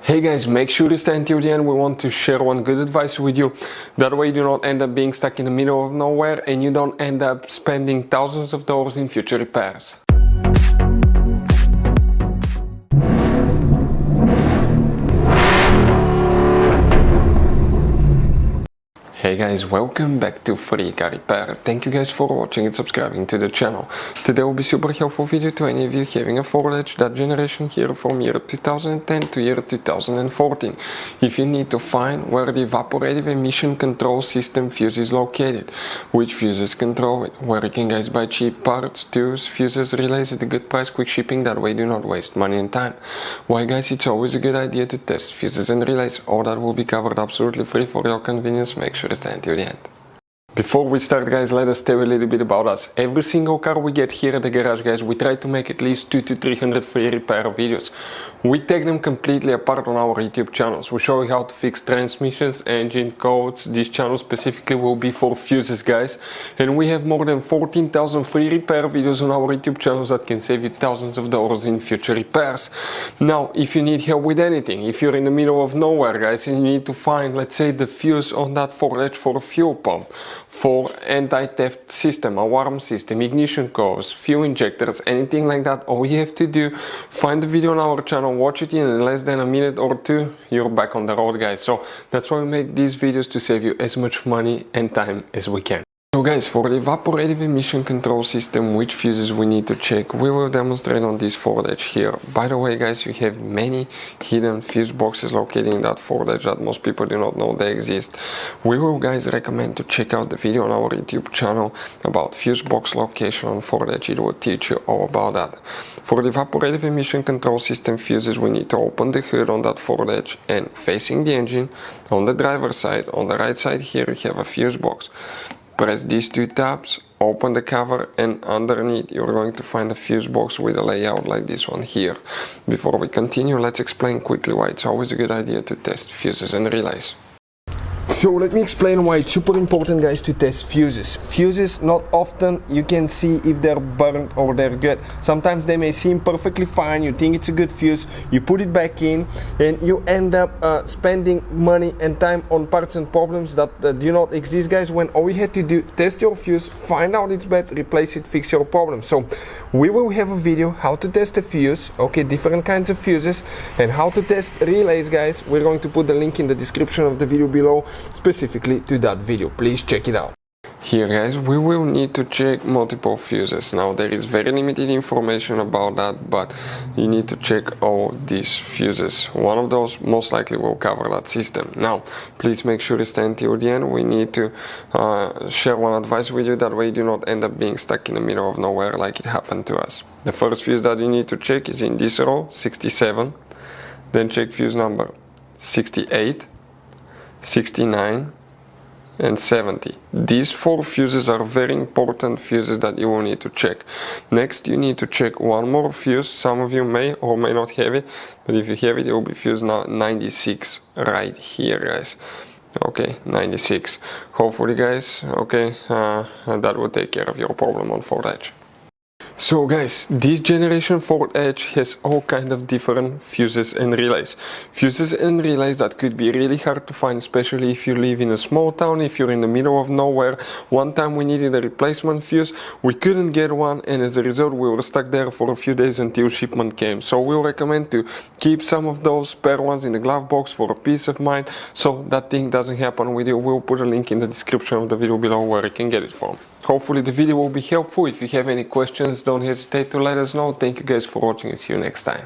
Hey guys, make sure to stay until the end. We want to share one good advice with you. That way you do not end up being stuck in the middle of nowhere and you don't end up spending thousands of dollars in future repairs. Hey guys, welcome back to Free Car Repair. Thank you guys for watching and subscribing to the channel. Today will be super helpful video to any of you having a Ford Edge, that generation here from year 2010 to year 2014. If you need to find where the evaporative emission control system fuse is located, which fuses control it, where you can guys buy cheap parts, tools, fuses, relays at a good price, quick shipping, that way do not waste money and time. Why guys, it's always a good idea to test fuses and relays. All that will be covered absolutely free for your convenience. Make sure to stay until the end. Before we start guys, let us tell you a little bit about us. Every single car we get here at the garage guys, we try to make at least 200 to 300 free repair videos. We take them completely apart on our YouTube channels. We show you how to fix transmissions, engine codes. This channel specifically will be for fuses guys. And we have more than 14,000 free repair videos on our YouTube channels that can save you thousands of dollars in future repairs. Now, if you need help with anything, if you're in the middle of nowhere guys and you need to find, let's say, the fuse on that Ford Edge for a fuel pump, for anti-theft system, alarm system, ignition codes, fuel injectors, anything like that, all you have to do, find the video on our channel, watch it in less than a minute or two, you're back on the road guys. So that's why we make these videos, to save you as much money and time as we can. So guys, for the evaporative emission control system, which fuses we need to check, we will demonstrate on this Ford Edge here. By the way guys, you have many hidden fuse boxes located in that Ford Edge that most people do not know they exist. We will guys recommend to check out the video on our YouTube channel about fuse box location on Ford Edge. It will teach you all about that. For the evaporative emission control system fuses, we need to open the hood on that Ford Edge, and facing the engine, on the driver's side, on the right side here, you have a fuse box. Press these two tabs, open the cover, and underneath you're going to find a fuse box with a layout like this one here. Before we continue, let's explain quickly why it's always a good idea to test fuses and relays. So let me explain why it's super important guys to test fuses. Fuses, not often you can see if they're burnt or they're good. Sometimes they may seem perfectly fine, you think it's a good fuse, you put it back in and you end up spending money and time on parts and problems that do not exist guys, when all you had to do, test your fuse, find out it's bad, replace it, fix your problem. So we will have a video how to test a fuse, okay, different kinds of fuses, and how to test relays guys. We're going to put the link in the description of the video below specifically to that video. Please check it out. Here guys, we will need to check multiple fuses. Now there is very limited information about that, but you need to check all these fuses. One of those most likely will cover that system. Now please make sure to stay until the end. We need to share one advice with you, that way you do not end up being stuck in the middle of nowhere like it happened to us. The first fuse that you need to check is in this row, 67, then check fuse number 68, 69 and 70. These four fuses are very important fuses that you will need to check. Next you need to check one more fuse. Some of you may or may not have it, but if you have it, it will be fuse 96 right here guys. Okay, 96. Hopefully guys, okay, that will take care of your problem on Ford Edge. So guys, this generation Ford Edge has all kind of different fuses and relays. Fuses and relays that could be really hard to find, especially if you live in a small town, if you're in the middle of nowhere. One time we needed a replacement fuse, we couldn't get one, and as a result we were stuck there for a few days until shipment came. So we'll recommend to keep some of those spare ones in the glove box for a peace of mind, so that thing doesn't happen with you. We'll put a link in the description of the video below where you can get it from. Hopefully the video will be helpful. If you have any questions, don't hesitate to let us know. Thank you guys for watching and see you next time.